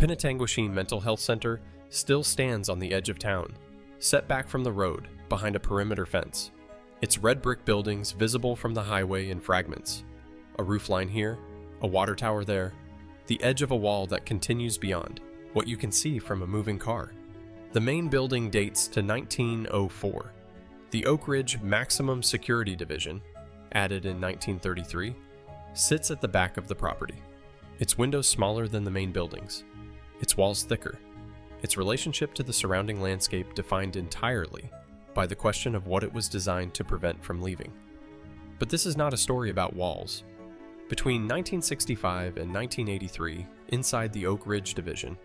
Penetanguishene Mental Health Centre still stands on the edge of town, set back from the road behind a perimeter fence. Its red brick buildings visible from the highway in fragments. A roofline here, a water tower there, the edge of a wall that continues beyond, what you can see from a moving car. The main building dates to 1904. The Oak Ridge Maximum Security Division, added in 1933, sits at the back of the property. Its windows smaller than the main buildings, its walls thicker, its relationship to the surrounding landscape defined entirely by the question of what it was designed to prevent from leaving. But this is not a story about walls. Between 1965 and 1983, inside the Oak Ridge Division,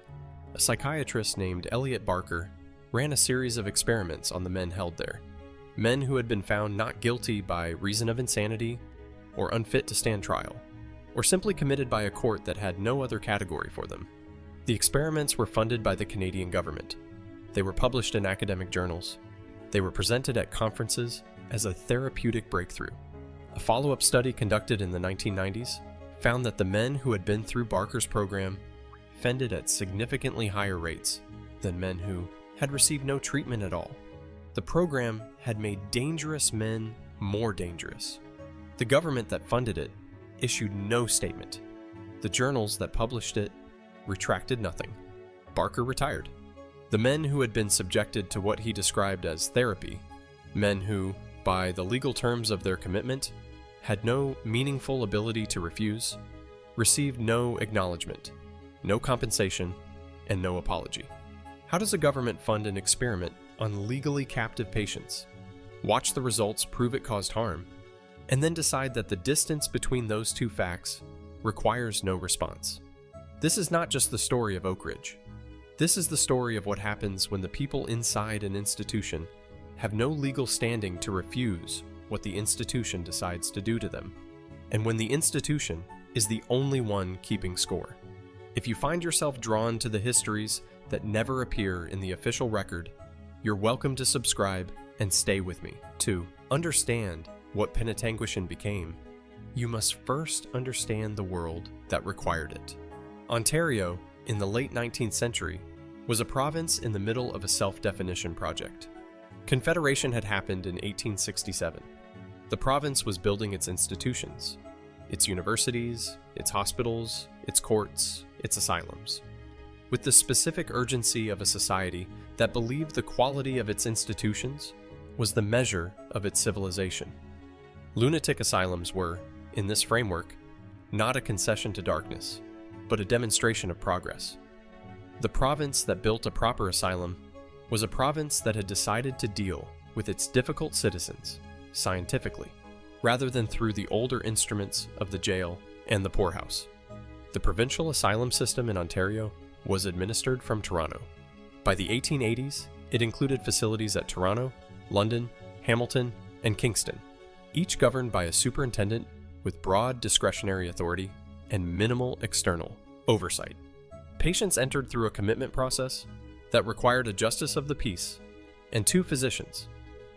a psychiatrist named Elliot Barker ran a series of experiments on the men held there. Men who had been found not guilty by reason of insanity, or unfit to stand trial, or simply committed by a court that had no other category for them. The experiments were funded by the Canadian government. They were published in academic journals. They were presented at conferences as a therapeutic breakthrough. A follow-up study conducted in the 1990s found that the men who had been through Barker's program offended at significantly higher rates than men who had received no treatment at all. The program had made dangerous men more dangerous. The government that funded it issued no statement. The journals that published it retracted nothing. Barker retired. The men who had been subjected to what he described as therapy, men who, by the legal terms of their commitment, had no meaningful ability to refuse, received no acknowledgement, no compensation, and no apology. How does a government fund an experiment on legally captive patients, watch the results prove it caused harm, and then decide that the distance between those two facts requires no response? This is not just the story of Oak Ridge. This is the story of what happens when the people inside an institution have no legal standing to refuse what the institution decides to do to them, and when the institution is the only one keeping score. If you find yourself drawn to the histories that never appear in the official record, you're welcome to subscribe and stay with me. To understand what Penetanguishene became, you must first understand the world that required it. Ontario, in the late 19th century, was a province in the middle of a self-definition project. Confederation had happened in 1867. The province was building its institutions, its universities, its hospitals, its courts, its asylums, with the specific urgency of a society that believed the quality of its institutions was the measure of its civilization. Lunatic asylums were, in this framework, not a concession to darkness, but a demonstration of progress. The province that built a proper asylum was a province that had decided to deal with its difficult citizens scientifically, rather than through the older instruments of the jail and the poorhouse. The provincial asylum system in Ontario was administered from Toronto. By the 1880s, it included facilities at Toronto, London, Hamilton, and Kingston, each governed by a superintendent with broad discretionary authority and minimal external oversight. Patients entered through a commitment process that required a justice of the peace and 2 physicians,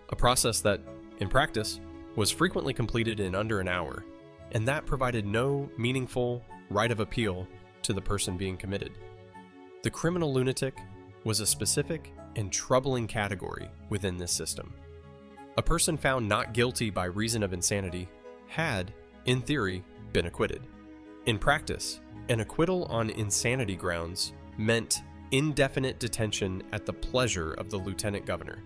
a process that, in practice, was frequently completed in under an hour, and that provided no meaningful right of appeal to the person being committed. The criminal lunatic was a specific and troubling category within this system. A person found not guilty by reason of insanity had, in theory, been acquitted. In practice, an acquittal on insanity grounds meant indefinite detention at the pleasure of the lieutenant governor,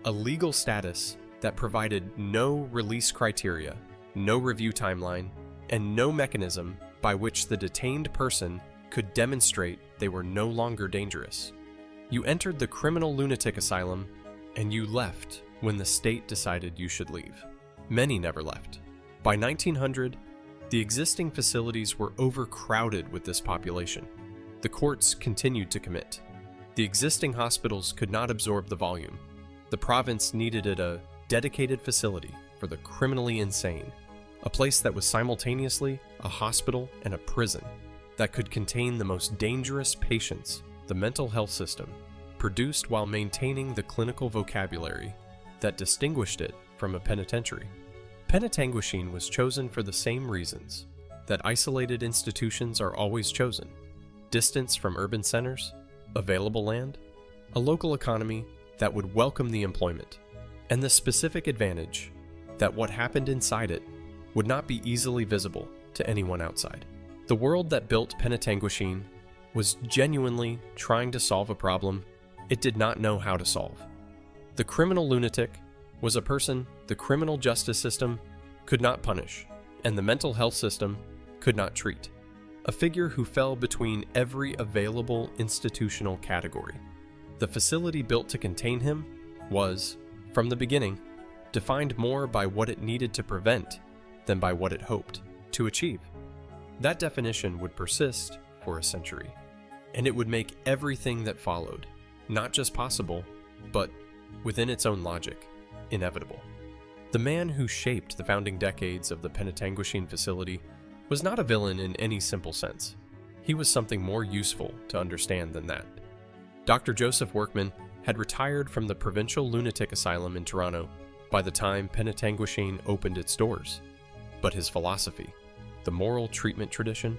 a legal status that provided no release criteria, no review timeline, and no mechanism by which the detained person could demonstrate they were no longer dangerous. You entered the criminal lunatic asylum, and you left when the state decided you should leave. Many never left. By 1900, the existing facilities were overcrowded with this population. The courts continued to commit. The existing hospitals could not absorb the volume. The province needed a dedicated facility for the criminally insane, a place that was simultaneously a hospital and a prison, that could contain the most dangerous patients the mental health system produced while maintaining the clinical vocabulary that distinguished it from a penitentiary. Penetanguishene was chosen for the same reasons that isolated institutions are always chosen: distance from urban centers, available land, a local economy that would welcome the employment, and the specific advantage that what happened inside it would not be easily visible to anyone outside. The world that built Penetanguishene was genuinely trying to solve a problem it did not know how to solve. The criminal lunatic was a person the criminal justice system could not punish, and the mental health system could not treat. A figure who fell between every available institutional category. The facility built to contain him was, from the beginning, defined more by what it needed to prevent than by what it hoped to achieve. That definition would persist for a century, and it would make everything that followed not just possible, but, within its own logic, inevitable. The man who shaped the founding decades of the Penetanguishene facility was not a villain in any simple sense. He was something more useful to understand than that. Dr. Joseph Workman had retired from the provincial lunatic asylum in Toronto by the time Penetanguishene opened its doors. But his philosophy, the moral treatment tradition,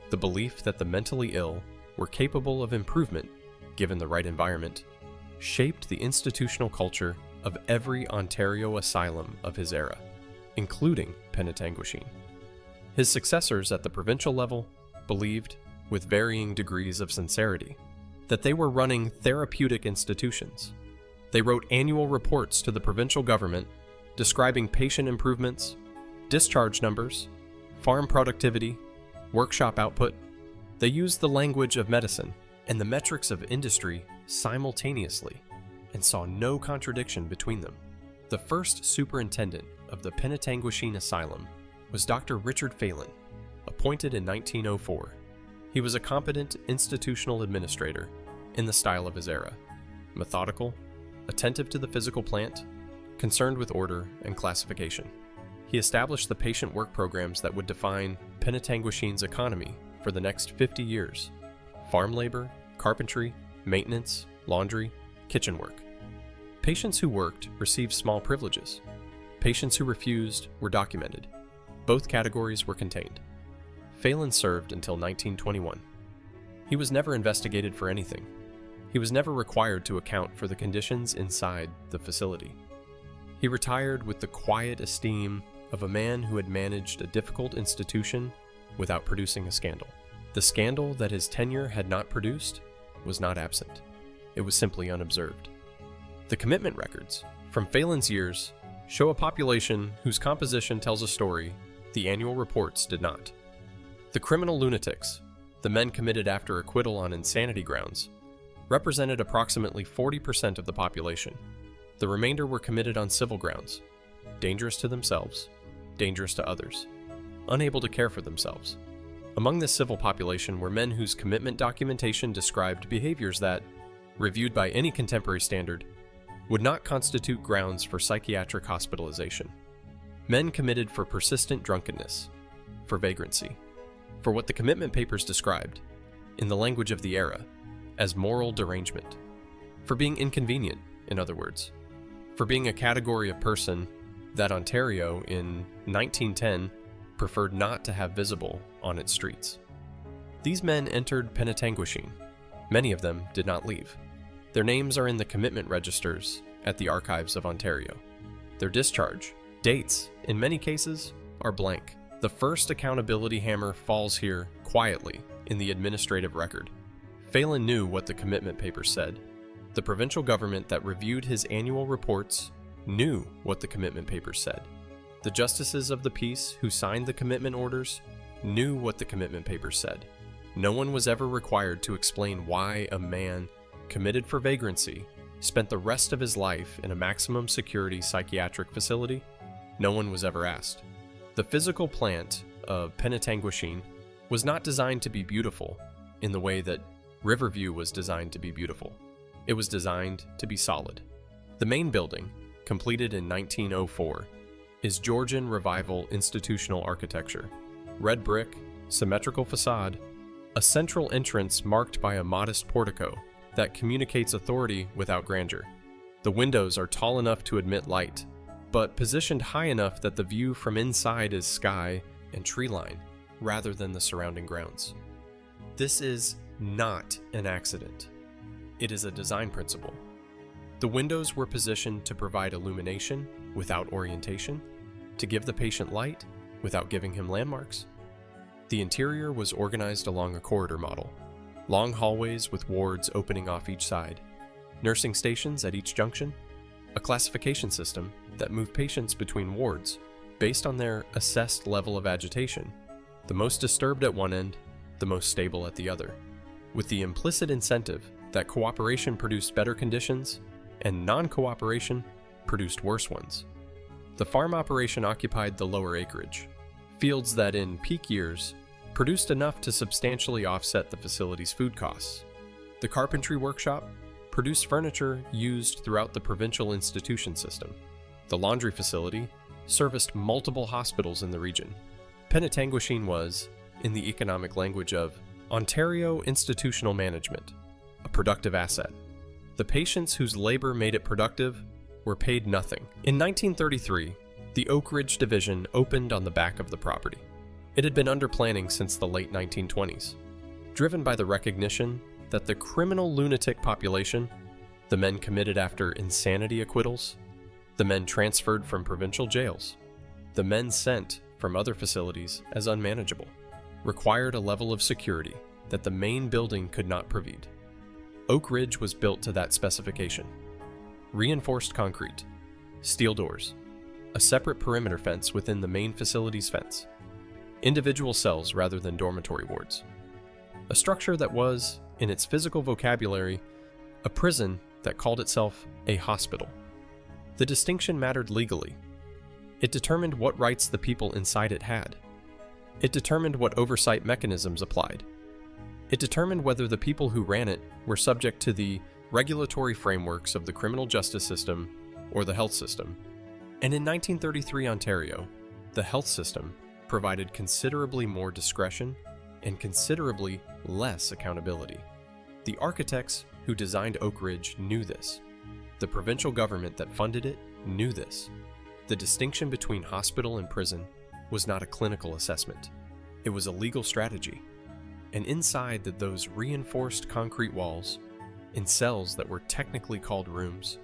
the belief that the mentally ill were capable of improvement given the right environment, shaped the institutional culture of every Ontario asylum of his era, including Penetanguishene. His successors at the provincial level believed, with varying degrees of sincerity, that they were running therapeutic institutions. They wrote annual reports to the provincial government describing patient improvements, discharge numbers, farm productivity, workshop output. They used the language of medicine and the metrics of industry simultaneously and saw no contradiction between them. The first superintendent of the Penetanguishene Asylum was Dr. Richard Phelan, appointed in 1904. He was a competent institutional administrator in the style of his era, methodical, attentive to the physical plant, concerned with order and classification. He established the patient work programs that would define Penetanguishene's economy for the next 50 years: farm labor, carpentry, maintenance, laundry, kitchen work. Patients who worked received small privileges. Patients who refused were documented. Both categories were contained. Phelan served until 1921. He was never investigated for anything. He was never required to account for the conditions inside the facility. He retired with the quiet esteem of a man who had managed a difficult institution without producing a scandal. The scandal that his tenure had not produced was not absent. It was simply unobserved. The commitment records from Phelan's years show a population whose composition tells a story the annual reports did not. The criminal lunatics, the men committed after acquittal on insanity grounds, represented approximately 40% of the population. The remainder were committed on civil grounds, dangerous to themselves, dangerous to others, unable to care for themselves. Among this civil population were men whose commitment documentation described behaviors that, reviewed by any contemporary standard, would not constitute grounds for psychiatric hospitalization. Men committed for persistent drunkenness, for vagrancy, for what the commitment papers described, in the language of the era, as moral derangement, for being inconvenient, in other words, for being a category of person that Ontario in 1910 preferred not to have visible on its streets. These men entered Penetanguishene. Many of them did not leave. Their names are in the commitment registers at the Archives of Ontario. Their discharge, dates, in many cases, are blank. The first accountability hammer falls here quietly in the administrative record. Phelan knew what the commitment papers said. The provincial government that reviewed his annual reports knew what the commitment papers said. The justices of the peace who signed the commitment orders knew what the commitment papers said. No one was ever required to explain why a man committed for vagrancy spent the rest of his life in a maximum security psychiatric facility. No one was ever asked. The physical plant of Penetanguishene was not designed to be beautiful in the way that Riverview was designed to be beautiful. It was designed to be solid. The main building, completed in 1904, is Georgian Revival institutional architecture. Red brick, symmetrical facade, a central entrance marked by a modest portico that communicates authority without grandeur. The windows are tall enough to admit light, but positioned high enough that the view from inside is sky and tree line, rather than the surrounding grounds. This is not an accident. It is a design principle. The windows were positioned to provide illumination without orientation, to give the patient light without giving him landmarks. The interior was organized along a corridor model, long hallways with wards opening off each side, nursing stations at each junction, a classification system that moved patients between wards based on their assessed level of agitation, the most disturbed at one end, the most stable at the other, with the implicit incentive that cooperation produced better conditions and non-cooperation produced worse ones. The farm operation occupied the lower acreage, fields that in peak years produced enough to substantially offset the facility's food costs. The carpentry workshop produced furniture used throughout the provincial institution system. The laundry facility serviced multiple hospitals in the region. Penetanguishene was, in the economic language of Ontario institutional management, a productive asset. The patients whose labor made it productive were paid nothing. In 1933, the Oak Ridge Division opened on the back of the property. It had been under planning since the late 1920s, driven by the recognition that the criminal lunatic population, the men committed after insanity acquittals, the men transferred from provincial jails, the men sent from other facilities as unmanageable, required a level of security that the main building could not provide. Oak Ridge was built to that specification. Reinforced concrete, steel doors, a separate perimeter fence within the main facility's fence, individual cells rather than dormitory wards. A structure that was, in its physical vocabulary, a prison that called itself a hospital. The distinction mattered legally. It determined what rights the people inside it had. It determined what oversight mechanisms applied. It determined whether the people who ran it were subject to the regulatory frameworks of the criminal justice system or the health system. And in 1933 Ontario, the health system provided considerably more discretion and considerably less accountability. The architects who designed Oak Ridge knew this. The provincial government that funded it knew this. The distinction between hospital and prison was not a clinical assessment. It was a legal strategy. And inside those reinforced concrete walls, in cells that were technically called rooms,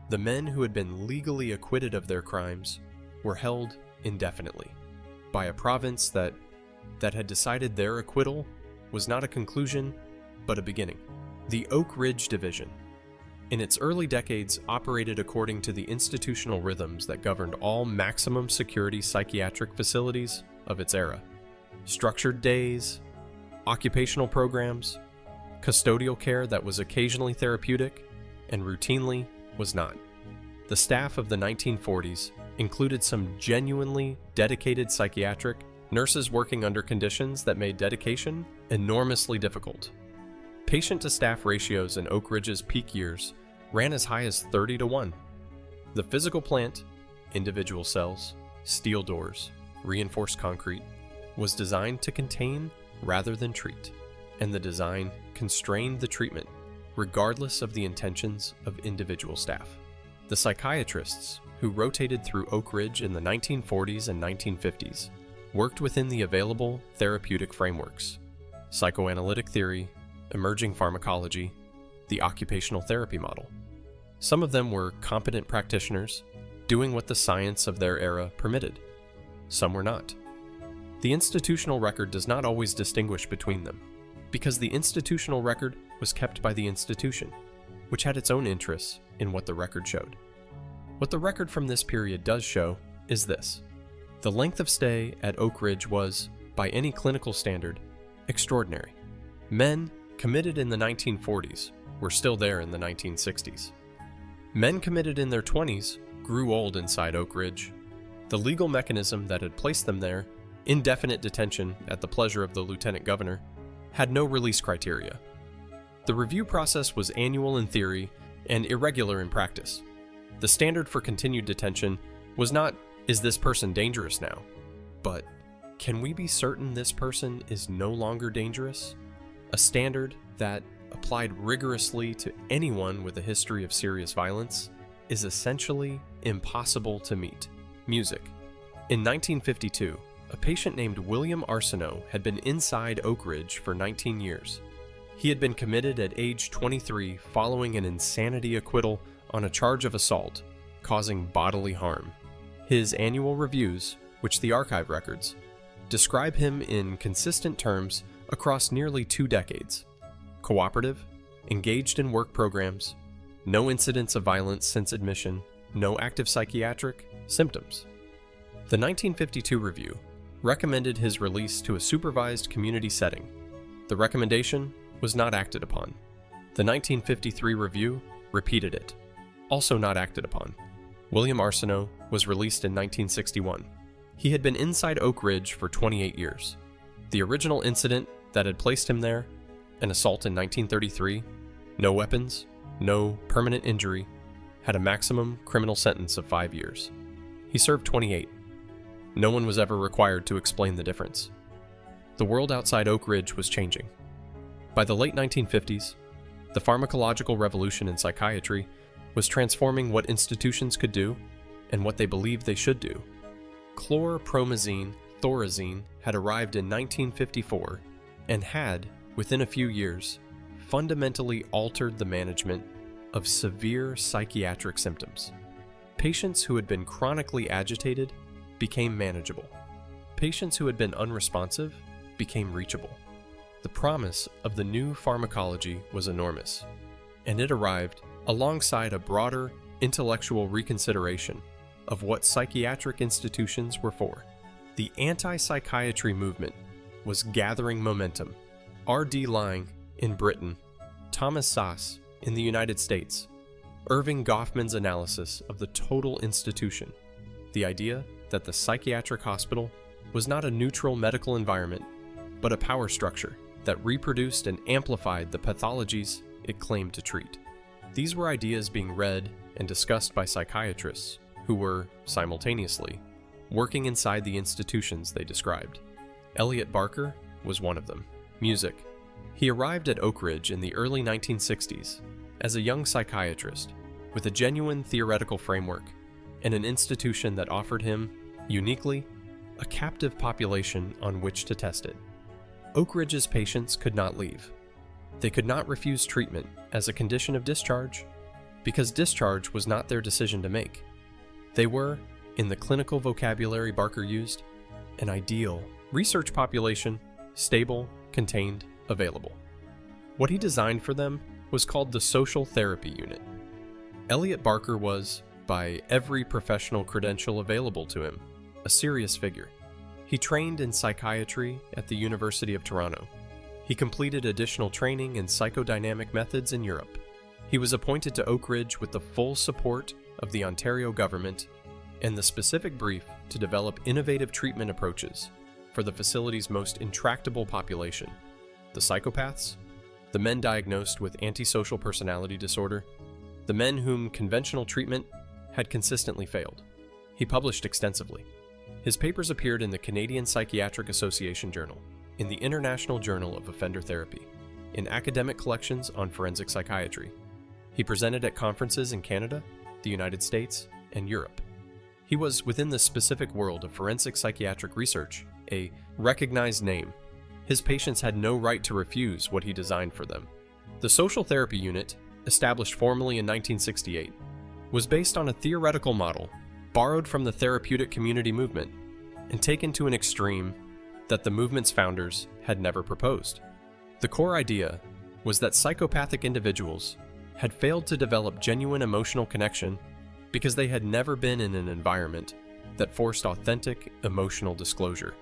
the men who had been legally acquitted of their crimes were held indefinitely by a province that had decided their acquittal was not a conclusion, but a beginning. The Oak Ridge Division, in its early decades, operated according to the institutional rhythms that governed all maximum security psychiatric facilities of its era. Structured days, occupational programs, custodial care that was occasionally therapeutic and routinely was not. The staff of the 1940s included some genuinely dedicated psychiatric nurses working under conditions that made dedication enormously difficult. Patient-to-staff ratios in Oak Ridge's peak years ran as high as 30-1. The physical plant, individual cells, steel doors, reinforced concrete, was designed to contain rather than treat, and the design constrained the treatment regardless of the intentions of individual staff. The psychiatrists who rotated through Oak Ridge in the 1940s and 1950s worked within the available therapeutic frameworks: psychoanalytic theory, emerging pharmacology, the occupational therapy model. Some of them were competent practitioners doing what the science of their era permitted. Some were not. The institutional record does not always distinguish between them, because the institutional record was kept by the institution, which had its own interests in what the record showed. What the record from this period does show is this: the length of stay at Oak Ridge was, by any clinical standard, extraordinary. Men committed in the 1940s were still there in the 1960s. Men committed in their 20s grew old inside Oak Ridge. The legal mechanism that had placed them there, indefinite detention at the pleasure of the lieutenant governor, had no release criteria. The review process was annual in theory and irregular in practice. The standard for continued detention was not, "Is this person dangerous now?" but, "Can we be certain this person is no longer dangerous?" A standard that, applied rigorously to anyone with a history of serious violence, is essentially impossible to meet. Music. In 1952, a patient named William Arsenault had been inside Oak Ridge for 19 years. He had been committed at age 23 following an insanity acquittal on a charge of assault, causing bodily harm. His annual reviews, which the archive records, describe him in consistent terms across nearly 2 decades. Cooperative, engaged in work programs, no incidents of violence since admission, no active psychiatric symptoms. The 1952 review recommended his release to a supervised community setting. The recommendation was not acted upon. The 1953 review repeated it, also not acted upon. William Arsenault was released in 1961. He had been inside Oak Ridge for 28 years. The original incident that had placed him there, an assault in 1933, no weapons, no permanent injury, had a maximum criminal sentence of 5 years. He served 28. No one was ever required to explain the difference. The world outside Oak Ridge was changing. By the late 1950s, the pharmacological revolution in psychiatry was transforming what institutions could do and what they believed they should do. Chlorpromazine, thorazine had arrived in 1954 and had, within a few years, fundamentally altered the management of severe psychiatric symptoms. Patients who had been chronically agitated became manageable. Patients who had been unresponsive became reachable. The promise of the new pharmacology was enormous, and it arrived alongside a broader intellectual reconsideration of what psychiatric institutions were for. The anti-psychiatry movement was gathering momentum. R.D. Laing in Britain, Thomas Sass in the United States, Irving Goffman's analysis of the total institution, the idea that the psychiatric hospital was not a neutral medical environment, but a power structure that reproduced and amplified the pathologies it claimed to treat. These were ideas being read and discussed by psychiatrists who were, simultaneously, working inside the institutions they described. Elliot Barker was one of them. Music. He arrived at Oak Ridge in the early 1960s as a young psychiatrist with a genuine theoretical framework and an institution that offered him, uniquely, a captive population on which to test it. Oak Ridge's patients could not leave. They could not refuse treatment as a condition of discharge because discharge was not their decision to make. They were, in the clinical vocabulary Barker used, an ideal research population, stable, contained, available. What he designed for them was called the Social Therapy Unit. Elliot Barker was, by every professional credential available to him, a serious figure. He trained in psychiatry at the University of Toronto. He completed additional training in psychodynamic methods in Europe. He was appointed to Oak Ridge with the full support of the Ontario government and the specific brief to develop innovative treatment approaches for the facility's most intractable population, the psychopaths, the men diagnosed with antisocial personality disorder, the men whom conventional treatment had consistently failed. He published extensively. His papers appeared in the Canadian Psychiatric Association Journal, in the International Journal of Offender Therapy, in academic collections on forensic psychiatry. He presented at conferences in Canada, the United States, and Europe. He was, within the specific world of forensic psychiatric research, a recognized name. His patients had no right to refuse what he designed for them. The Social Therapy Unit, established formally in 1968, was based on a theoretical model borrowed from the therapeutic community movement and taken to an extreme that the movement's founders had never proposed. The core idea was that psychopathic individuals had failed to develop genuine emotional connection because they had never been in an environment that forced authentic emotional disclosure.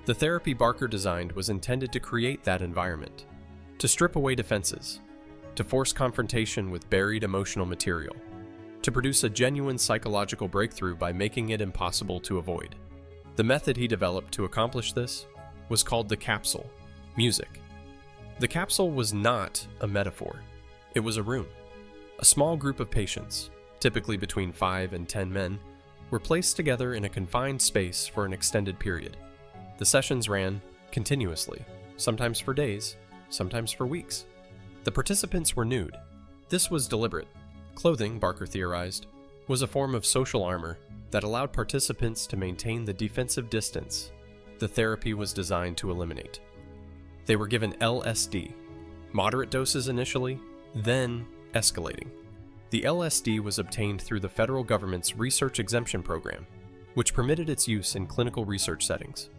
The therapy Barker designed was intended to create that environment, to strip away defenses, to force confrontation with buried emotional material, to produce a genuine psychological breakthrough by making it impossible to avoid. The method he developed to accomplish this was called the capsule, music. The capsule was not a metaphor. It was a room. A small group of patients, typically between 5 and 10 men, were placed together in a confined space for an extended period. The sessions ran continuously, sometimes for days, sometimes for weeks. The participants were nude. This was deliberate. Clothing, Barker theorized, was a form of social armor that allowed participants to maintain the defensive distance the therapy was designed to eliminate. They were given LSD, moderate doses initially, then escalating. The LSD was obtained through the federal government's research exemption program, which permitted its use in clinical research settings.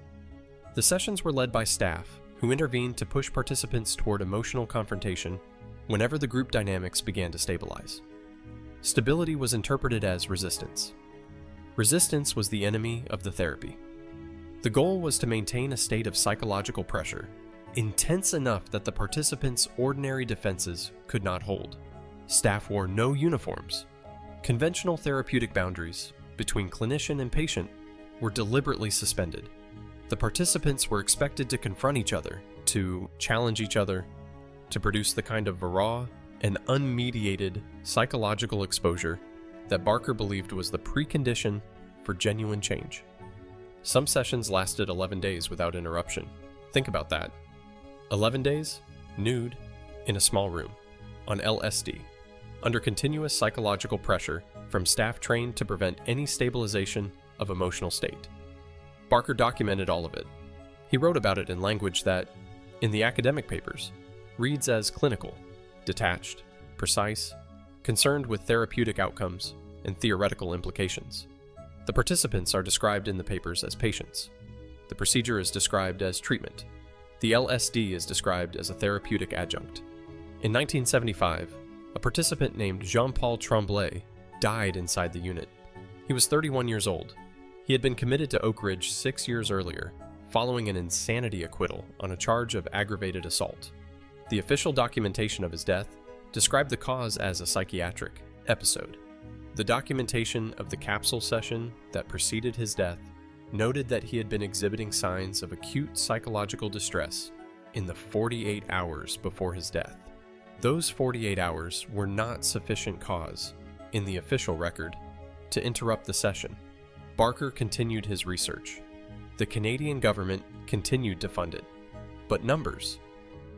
The sessions were led by staff who intervened to push participants toward emotional confrontation whenever the group dynamics began to stabilize. Stability was interpreted as resistance. Resistance was the enemy of the therapy. The goal was to maintain a state of psychological pressure, intense enough that the participants' ordinary defenses could not hold. Staff wore no uniforms. Conventional therapeutic boundaries between clinician and patient were deliberately suspended. The participants were expected to confront each other, to challenge each other, to produce the kind of raw and unmediated psychological exposure that Barker believed was the precondition for genuine change. Some sessions lasted 11 days without interruption. Think about that. 11 days, nude, in a small room, on LSD, under continuous psychological pressure from staff trained to prevent any stabilization of emotional state. Barker documented all of it. He wrote about it in language that, in the academic papers, reads as clinical, detached, precise, concerned with therapeutic outcomes and theoretical implications. The participants are described in the papers as patients. The procedure is described as treatment. The LSD is described as a therapeutic adjunct. In 1975, a participant named Jean-Paul Tremblay died inside the unit. He was 31 years old. He had been committed to Oak Ridge 6 years earlier, following an insanity acquittal on a charge of aggravated assault. The official documentation of his death described the cause as a psychiatric episode. The documentation of the capsule session that preceded his death noted that he had been exhibiting signs of acute psychological distress in the 48 hours before his death. Those 48 hours were not sufficient cause, in the official record, to interrupt the session. Barker continued his research. The Canadian government continued to fund it. But numbers,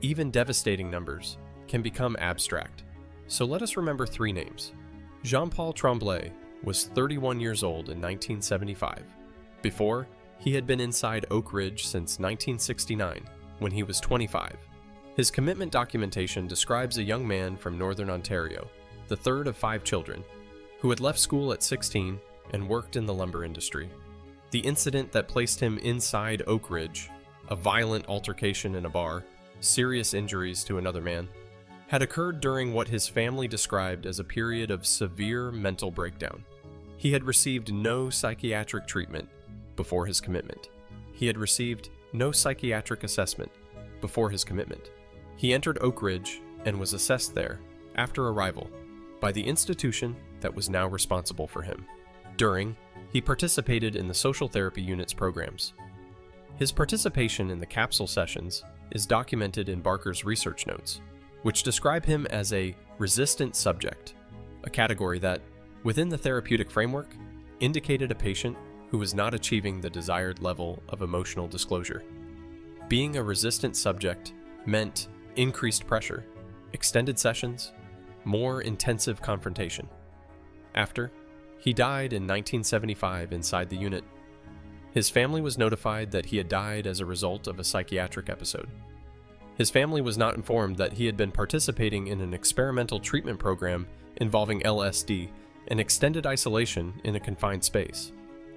even devastating numbers, can become abstract. So let us remember 3 names. Jean-Paul Tremblay was 31 years old in 1975. Before, he had been inside Oak Ridge since 1969, when he was 25. His commitment documentation describes a young man from Northern Ontario, the third of 5 children, who had left school at 16 and worked in the lumber industry. The incident that placed him inside Oak Ridge, a violent altercation in a bar, serious injuries to another man, had occurred during what his family described as a period of severe mental breakdown. He had received no psychiatric treatment before his commitment. He had received no psychiatric assessment before his commitment. He entered Oak Ridge and was assessed there, after arrival, by the institution that was now responsible for him. He participated in the social therapy unit's programs. His participation in the capsule sessions is documented in Barker's research notes, which describe him as a resistant subject, a category that, within the therapeutic framework, indicated a patient who was not achieving the desired level of emotional disclosure. Being a resistant subject meant increased pressure, extended sessions, more intensive confrontation. After, he died in 1975 inside the unit. His family was notified that he had died as a result of a psychiatric episode. His family was not informed that he had been participating in an experimental treatment program involving LSD and extended isolation in a confined space.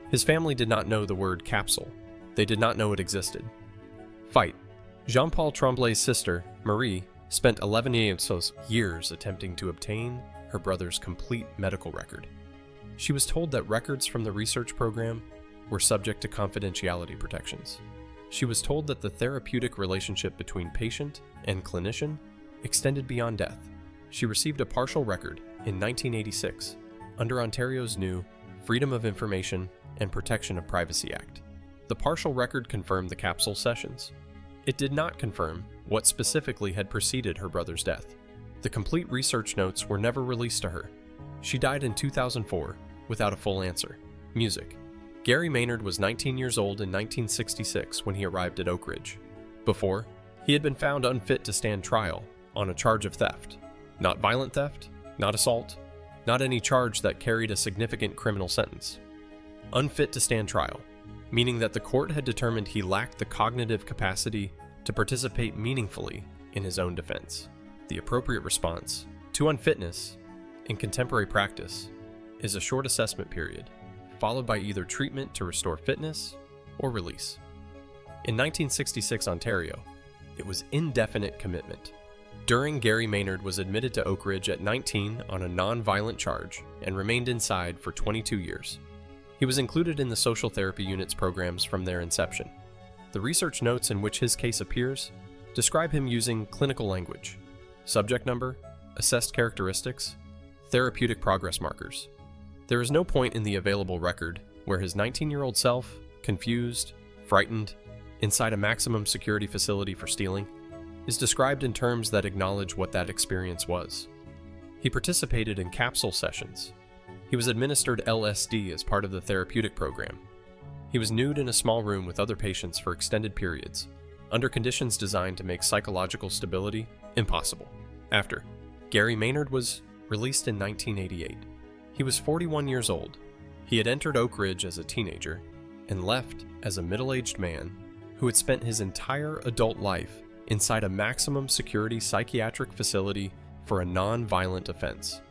His family did not know the word capsule. They did not know it existed. Fight. Jean-Paul Tremblay's sister, Marie, spent 11 years attempting to obtain her brother's complete medical record. She was told that records from the research program were subject to confidentiality protections. She was told that the therapeutic relationship between patient and clinician extended beyond death. She received a partial record in 1986 under Ontario's new Freedom of Information and Protection of Privacy Act. The partial record confirmed the capsule sessions. It did not confirm what specifically had preceded her brother's death. The complete research notes were never released to her. She died in 2004 without a full answer. Music. Gary Maynard was 19 years old in 1966 when he arrived at Oak Ridge. Before, he had been found unfit to stand trial on a charge of theft. Not violent theft, not assault, not any charge that carried a significant criminal sentence. Unfit to stand trial, meaning that the court had determined he lacked the cognitive capacity to participate meaningfully in his own defense. The appropriate response to unfitness in contemporary practice is a short assessment period, followed by either treatment to restore fitness or release. In 1966 Ontario, it was indefinite commitment. Gary Maynard was admitted to Oak Ridge at 19 on a non-violent charge and remained inside for 22 years. He was included in the social therapy unit's programs from their inception. The research notes in which his case appears describe him using clinical language, subject number, assessed characteristics, therapeutic progress markers. There is no point in the available record where his 19-year-old self, confused, frightened, inside a maximum security facility for stealing, is described in terms that acknowledge what that experience was. He participated in capsule sessions. He was administered LSD as part of the therapeutic program. He was nude in a small room with other patients for extended periods, under conditions designed to make psychological stability impossible. After, Gary Maynard was released in 1988. He was 41 years old. He had entered Oak Ridge as a teenager and left as a middle-aged man who had spent his entire adult life inside a maximum security psychiatric facility for a non-violent offense.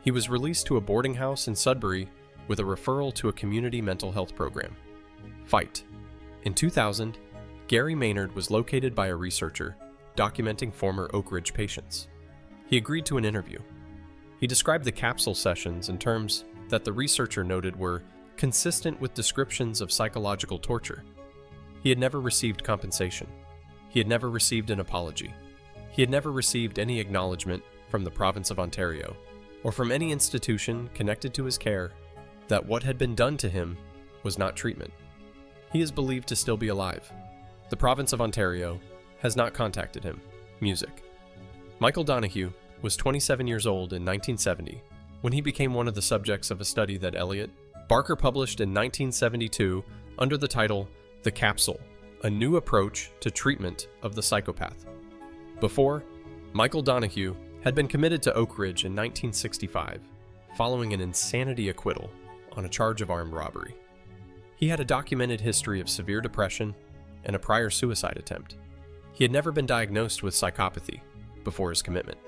He was released to a boarding house in Sudbury with a referral to a community mental health program. Fight. In 2000, Gary Maynard was located by a researcher documenting former Oak Ridge patients. He agreed to an interview. He described the capsule sessions in terms that the researcher noted were consistent with descriptions of psychological torture. He had never received compensation. He had never received an apology. He had never received any acknowledgement from the province of Ontario or from any institution connected to his care that what had been done to him was not treatment. He is believed to still be alive. The province of Ontario has not contacted him. Music. Michael Donahue was 27 years old in 1970 when he became one of the subjects of a study that Elliot Barker published in 1972 under the title The Capsule, a new approach to treatment of the psychopath. Before, Michael Donahue had been committed to Oak Ridge in 1965, following an insanity acquittal on a charge of armed robbery. He had a documented history of severe depression and a prior suicide attempt. He had never been diagnosed with psychopathy before his commitment.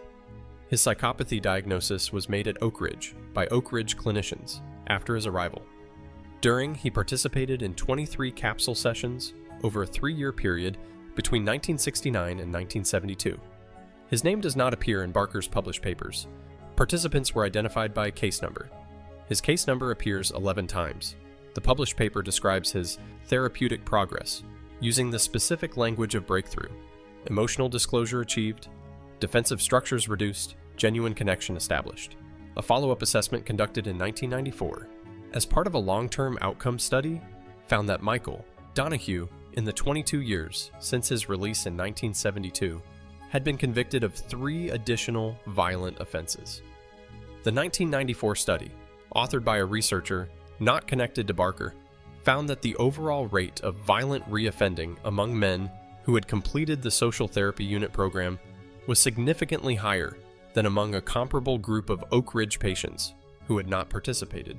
His psychopathy diagnosis was made at Oak Ridge by Oak Ridge clinicians after his arrival. He participated in 23 capsule sessions over a 3-year period between 1969 and 1972. His name does not appear in Barker's published papers. Participants were identified by case number. His case number appears 11 times. The published paper describes his therapeutic progress, using the specific language of breakthrough: emotional disclosure achieved, defensive structures reduced, genuine connection established. A follow-up assessment conducted in 1994 as part of a long-term outcome study found that Michael Donahue, in the 22 years since his release in 1972, had been convicted of 3 additional violent offenses. The 1994 study, authored by a researcher not connected to Barker, found that the overall rate of violent reoffending among men who had completed the social therapy unit program was significantly higher than among a comparable group of Oak Ridge patients who had not participated.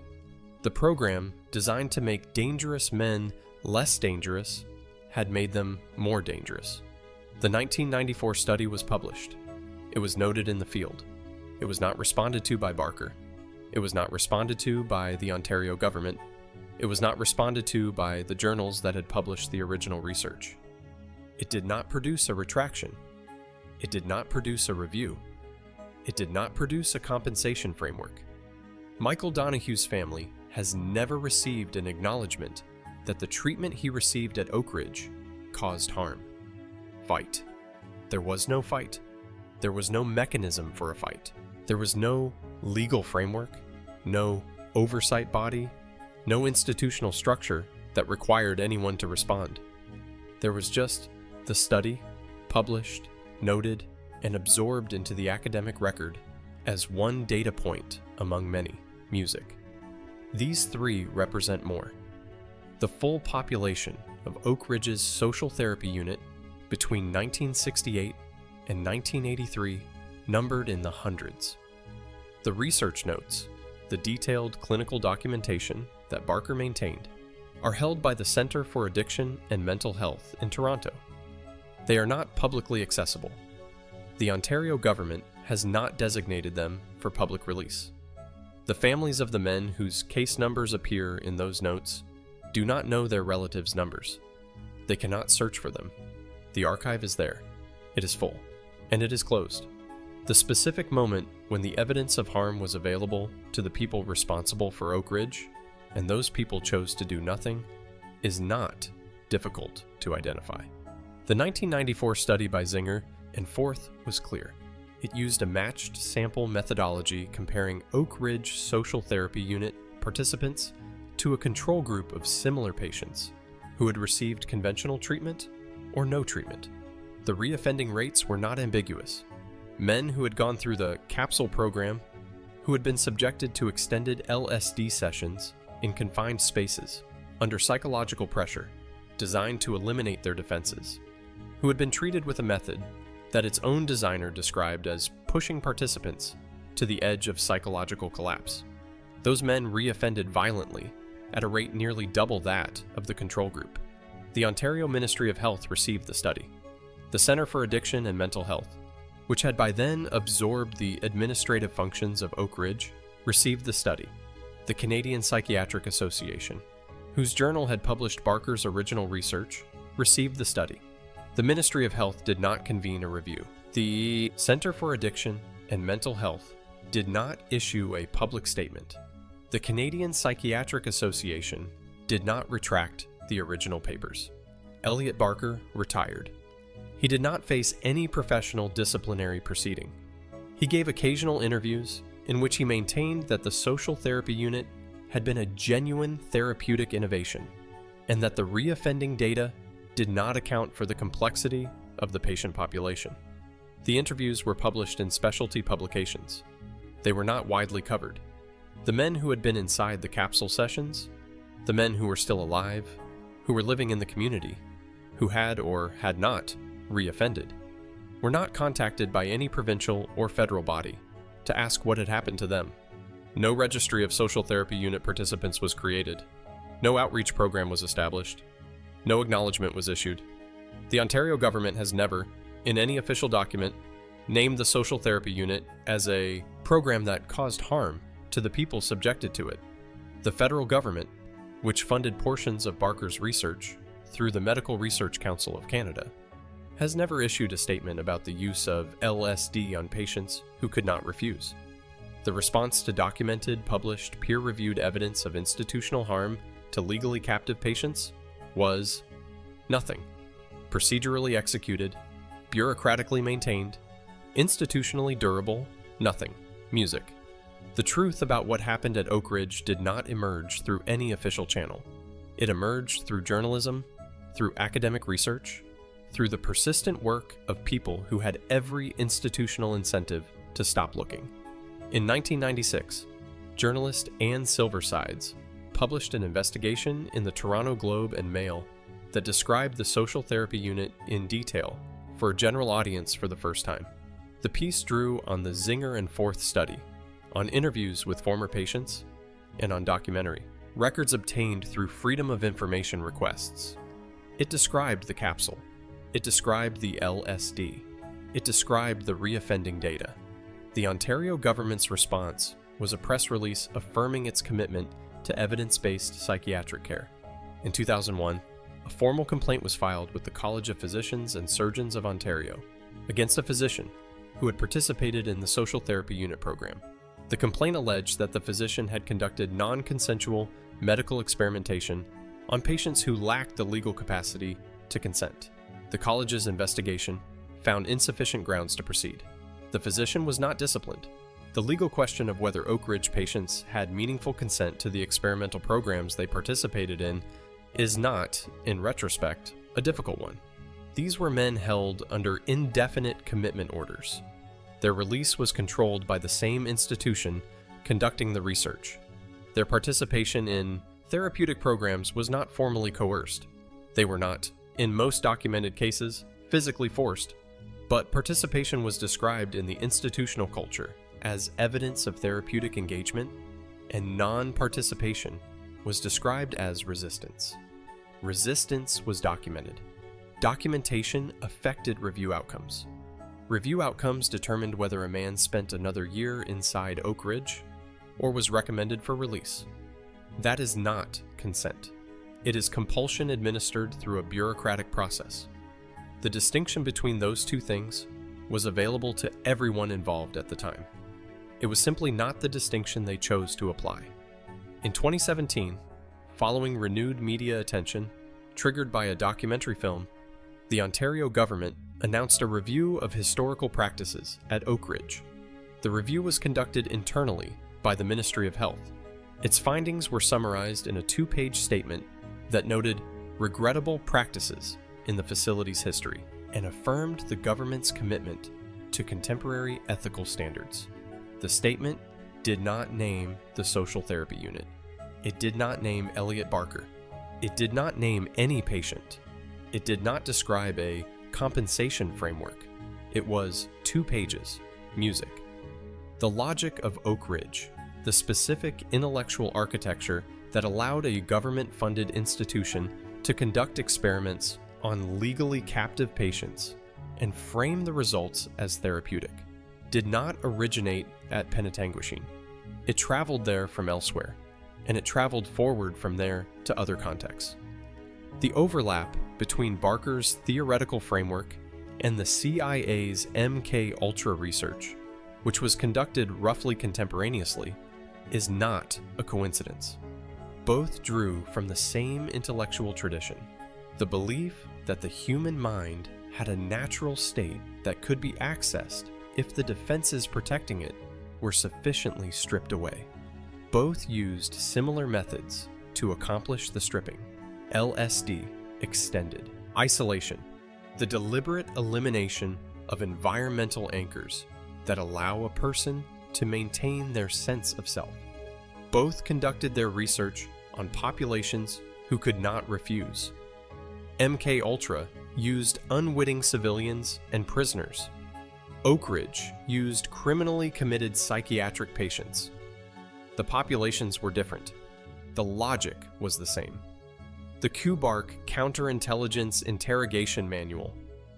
The program, designed to make dangerous men less dangerous, had made them more dangerous. The 1994 study was published. It was noted in the field. It was not responded to by Barker. It was not responded to by the Ontario government. It was not responded to by the journals that had published the original research. It did not produce a retraction. It did not produce a review. It did not produce a compensation framework. Michael Donahue's family has never received an acknowledgement that the treatment he received at Oak Ridge caused harm. Fight. There was no fight. There was no mechanism for a fight. There was no legal framework, no oversight body, no institutional structure that required anyone to respond. There was just the study, published, noted, and absorbed into the academic record as one data point among many: music. These 3 represent more. The full population of Oak Ridge's social therapy unit between 1968 and 1983 numbered in the hundreds. The research notes, the detailed clinical documentation that Barker maintained, are held by the Centre for Addiction and Mental Health in Toronto. They are not publicly accessible. The Ontario government has not designated them for public release. The families of the men whose case numbers appear in those notes do not know their relatives' numbers. They cannot search for them. The archive is there. It is full, and it is closed. The specific moment when the evidence of harm was available to the people responsible for Oak Ridge, and those people chose to do nothing, is not difficult to identify. The 1994 study by Zinger and Forth was clear. It used a matched sample methodology comparing Oak Ridge Social Therapy Unit participants to a control group of similar patients who had received conventional treatment or no treatment. The reoffending rates were not ambiguous. Men who had gone through the capsule program, who had been subjected to extended LSD sessions in confined spaces under psychological pressure designed to eliminate their defenses, who had been treated with a method that its own designer described as pushing participants to the edge of psychological collapse. Those men reoffended violently at a rate nearly double that of the control group. The Ontario Ministry of Health received the study. The Centre for Addiction and Mental Health, which had by then absorbed the administrative functions of Oak Ridge, received the study. The Canadian Psychiatric Association, whose journal had published Barker's original research, received the study. The Ministry of Health did not convene a review. The Centre for Addiction and Mental Health did not issue a public statement. The Canadian Psychiatric Association did not retract the original papers. Elliot Barker retired. He did not face any professional disciplinary proceeding. He gave occasional interviews in which he maintained that the social therapy unit had been a genuine therapeutic innovation, and that the reoffending data did not account for the complexity of the patient population. The interviews were published in specialty publications. They were not widely covered. The men who had been inside the capsule sessions, the men who were still alive, who were living in the community, who had or had not reoffended, were not contacted by any provincial or federal body to ask what had happened to them. No registry of social therapy unit participants was created. No outreach program was established. No acknowledgement was issued. The Ontario government has never, in any official document, named the social therapy unit as a program that caused harm to the people subjected to it. The federal government, which funded portions of Barker's research through the Medical Research Council of Canada, has never issued a statement about the use of LSD on patients who could not refuse. The response to documented, published, peer-reviewed evidence of institutional harm to legally captive patients was nothing. Procedurally executed, bureaucratically maintained, institutionally durable, nothing. Music. The truth about what happened at Oak Ridge did not emerge through any official channel. It emerged through journalism, through academic research, through the persistent work of people who had every institutional incentive to stop looking. In 1996, journalist Anne Silversides published an investigation in the Toronto Globe and Mail that described the social therapy unit in detail for a general audience for the first time. The piece drew on the Zinger and Forth study, on interviews with former patients, and on documentary records obtained through Freedom of Information requests. It described the capsule. It described the LSD. It described the reoffending data. The Ontario government's response was a press release affirming its commitment to evidence-based psychiatric care. In 2001, a formal complaint was filed with the College of Physicians and Surgeons of Ontario against a physician who had participated in the social therapy unit program. The complaint alleged that the physician had conducted non-consensual medical experimentation on patients who lacked the legal capacity to consent. The college's investigation found insufficient grounds to proceed. The physician was not disciplined. The legal question of whether Oak Ridge patients had meaningful consent to the experimental programs they participated in is not, in retrospect, a difficult one. These were men held under indefinite commitment orders. Their release was controlled by the same institution conducting the research. Their participation in therapeutic programs was not formally coerced. They were not, in most documented cases, physically forced, but participation was described in the institutional culture as evidence of therapeutic engagement, and non-participation was described as resistance. Resistance was documented. Documentation affected review outcomes. Review outcomes determined whether a man spent another year inside Oak Ridge or was recommended for release. That is not consent. It is compulsion administered through a bureaucratic process. The distinction between those two things was available to everyone involved at the time. It was simply not the distinction they chose to apply. In 2017, following renewed media attention, triggered by a documentary film, the Ontario government announced a review of historical practices at Oak Ridge. The review was conducted internally by the Ministry of Health. Its findings were summarized in a 2-page statement that noted regrettable practices in the facility's history and affirmed the government's commitment to contemporary ethical standards. The statement did not name the social therapy unit. It did not name Elliot Barker. It did not name any patient. It did not describe a compensation framework. It was 2 pages, music. The logic of Oak Ridge, the specific intellectual architecture that allowed a government-funded institution to conduct experiments on legally captive patients and frame the results as therapeutic, did not originate at Penetanguishene. It traveled there from elsewhere, and it traveled forward from there to other contexts. The overlap between Barker's theoretical framework and the CIA's MK-Ultra research, which was conducted roughly contemporaneously, is not a coincidence. Both drew from the same intellectual tradition, the belief that the human mind had a natural state that could be accessed if the defenses protecting it were sufficiently stripped away. Both used similar methods to accomplish the stripping. LSD extended. Isolation, the deliberate elimination of environmental anchors that allow a person to maintain their sense of self. Both conducted their research on populations who could not refuse. MK-Ultra used unwitting civilians and prisoners. Oak Ridge used criminally committed psychiatric patients. The populations were different. The logic was the same. The Kubark Counterintelligence Interrogation Manual,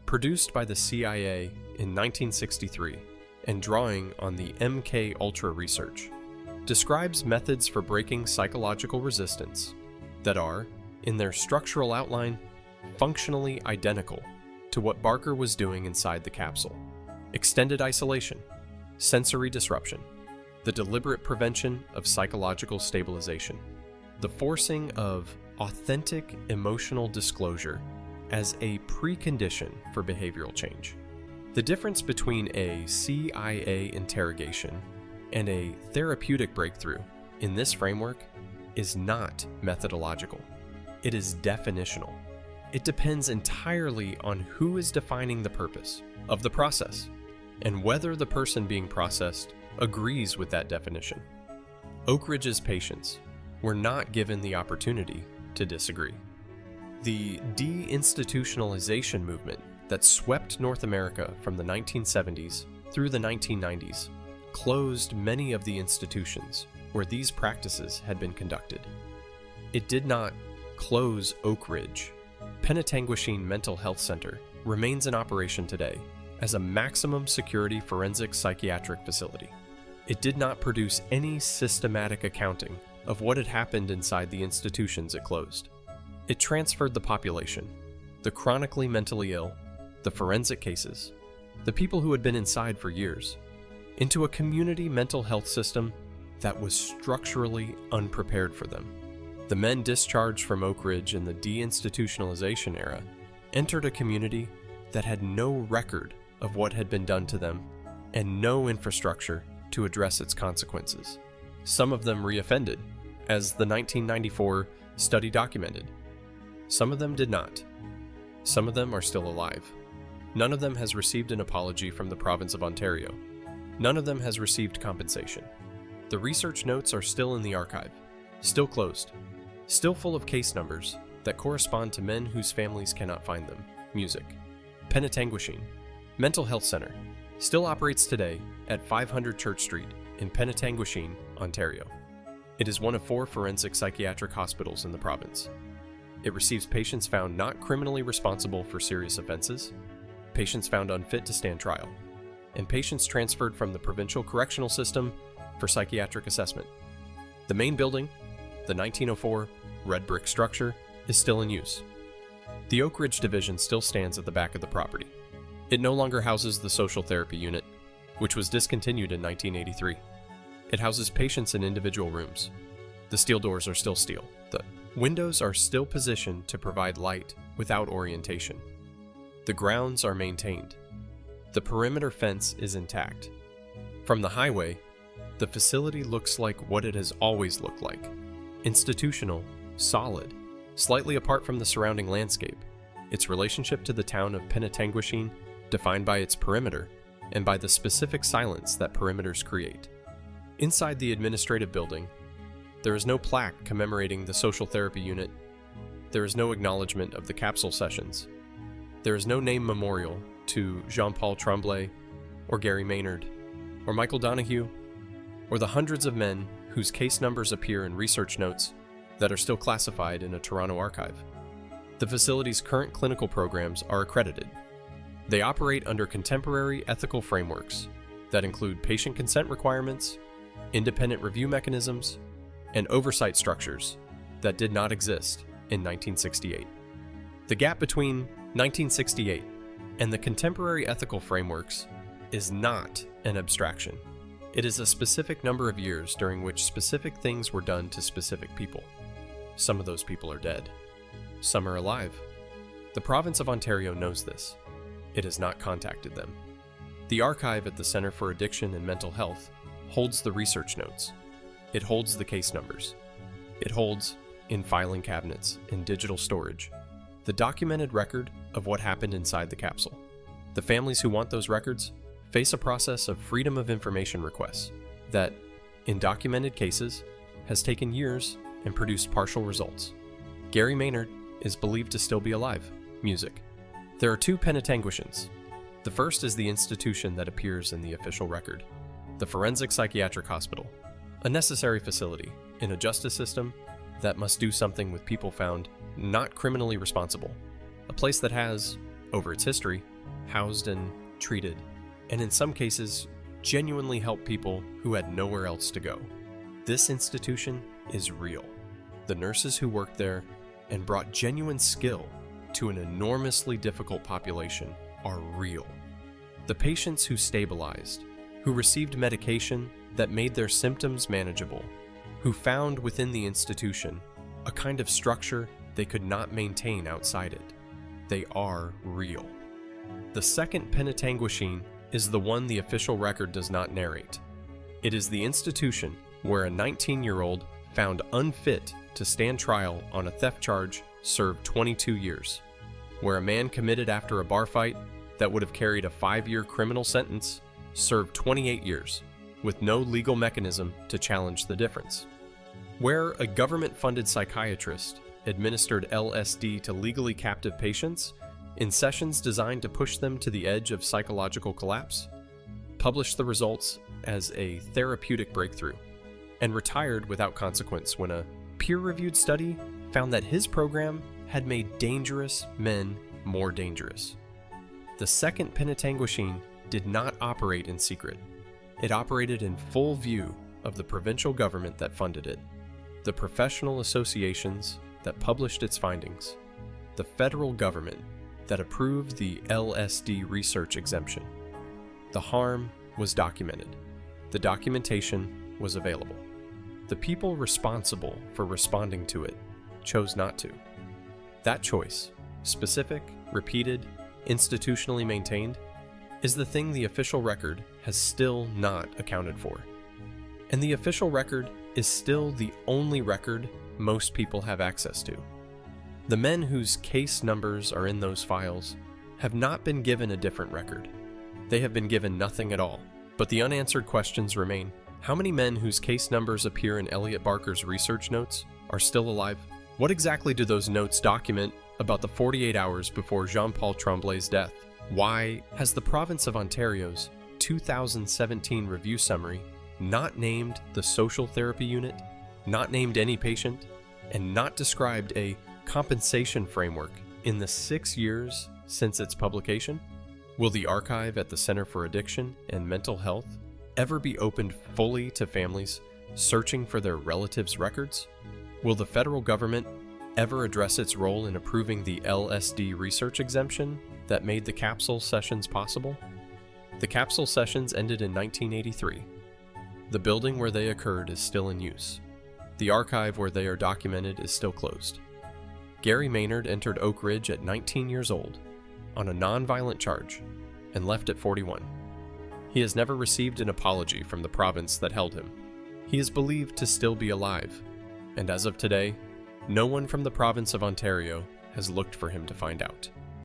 produced by the CIA in 1963 and drawing on the MK-Ultra research, describes methods for breaking psychological resistance that are, in their structural outline, functionally identical to what Barker was doing inside the capsule. Extended isolation, sensory disruption, the deliberate prevention of psychological stabilization, the forcing of authentic emotional disclosure as a precondition for behavioral change. The difference between a CIA interrogation and a therapeutic breakthrough in this framework is not methodological. It is definitional. It depends entirely on who is defining the purpose of the process and whether the person being processed agrees with that definition. Oak Ridge's patients were not given the opportunity to disagree. The deinstitutionalization movement that swept North America from the 1970s through the 1990s closed many of the institutions where these practices had been conducted. It did not close Oak Ridge. Penetanguishene Mental Health Centre remains in operation today as a maximum security forensic psychiatric facility. It did not produce any systematic accounting of what had happened inside the institutions it closed. It transferred the population, the chronically mentally ill, the forensic cases, the people who had been inside for years, into a community mental health system that was structurally unprepared for them. The men discharged from Oak Ridge in the deinstitutionalization era entered a community that had no record of what had been done to them and no infrastructure to address its consequences. Some of them reoffended, as the 1994 study documented. Some of them did not. Some of them are still alive. None of them has received an apology from the province of Ontario. None of them has received compensation. The research notes are still in the archive, still closed, still full of case numbers that correspond to men whose families cannot find them. Music. Penetanguishene Mental Health Centre still operates today at 500 Church Street in Penetanguishene, Ontario. It is one of 4 forensic psychiatric hospitals in the province. It receives patients found not criminally responsible for serious offenses, patients found unfit to stand trial, and patients transferred from the provincial correctional system for psychiatric assessment. The main building, the 1904 red brick structure, is still in use. The Oak Ridge Division still stands at the back of the property. It no longer houses the social therapy unit, which was discontinued in 1983. It houses patients in individual rooms. The steel doors are still steel. The windows are still positioned to provide light without orientation. The grounds are maintained. The perimeter fence is intact. From the highway, the facility looks like what it has always looked like: institutional, solid, slightly apart from the surrounding landscape. Its relationship to the town of Penetanguishene defined by its perimeter and by the specific silence that perimeters create. Inside the administrative building, there is no plaque commemorating the social therapy unit. There is no acknowledgement of the capsule sessions. There is no name memorial to Jean-Paul Tremblay, or Gary Maynard, or Michael Donahue, or the hundreds of men whose case numbers appear in research notes that are still classified in a Toronto archive. The facility's current clinical programs are accredited. They operate under contemporary ethical frameworks that include patient consent requirements, independent review mechanisms, and oversight structures that did not exist in 1968. The gap between 1968 and the contemporary ethical frameworks is not an abstraction. It is a specific number of years during which specific things were done to specific people. Some of those people are dead. Some are alive. The province of Ontario knows this. It has not contacted them. The archive at the Centre for Addiction and Mental Health holds the research notes. It holds the case numbers. It holds, in filing cabinets, in digital storage, the documented record of what happened inside the capsule. The families who want those records face a process of freedom of information requests that, in documented cases, has taken years and produced partial results. Gary Maynard is believed to still be alive. Music. There are two Penetanguishenes. The first is the institution that appears in the official record, the Forensic Psychiatric Hospital, a necessary facility in a justice system that must do something with people found not criminally responsible, a place that has, over its history, housed and treated, and in some cases, genuinely helped people who had nowhere else to go. This institution is real. The nurses who worked there and brought genuine skill to an enormously difficult population are real. The patients who stabilized, who received medication that made their symptoms manageable, who found within the institution a kind of structure they could not maintain outside it, they are real. The second Penetanguishene is the one the official record does not narrate. It is the institution where a 19-year-old found unfit to stand trial on a theft charge served 22 years, where a man committed after a bar fight that would have carried a 5-year criminal sentence served 28 years, with no legal mechanism to challenge the difference, where a government-funded psychiatrist administered LSD to legally captive patients in sessions designed to push them to the edge of psychological collapse, published the results as a therapeutic breakthrough, and retired without consequence when a peer-reviewed study found that his program had made dangerous men more dangerous. The second Penetanguishene did not operate in secret. It operated in full view of the provincial government that funded it, the professional associations that published its findings, the federal government that approved the LSD research exemption. The harm was documented. The documentation was available. The people responsible for responding to it chose not to. That choice, specific, repeated, institutionally maintained, is the thing the official record has still not accounted for. And the official record is still the only record most people have access to. The men whose case numbers are in those files have not been given a different record. They have been given nothing at all. But the unanswered questions remain. How many men whose case numbers appear in Elliot Barker's research notes are still alive? What exactly do those notes document about the 48 hours before Jean-Paul Tremblay's death? Why has the province of Ontario's 2017 review summary not named the social therapy unit, not named any patient, and not described a compensation framework in the 6 years since its publication? Will the archive at the Center for Addiction and Mental Health ever be opened fully to families searching for their relatives' records? Will the federal government ever address its role in approving the LSD research exemption that made the capsule sessions possible? The capsule sessions ended in 1983. The building where they occurred is still in use. The archive where they are documented is still closed. Gary Maynard entered Oak Ridge at 19 years old on a non-violent charge and left at 41. He has never received an apology from the province that held him. He is believed to still be alive, and as of today, no one from the province of Ontario has looked for him to find out.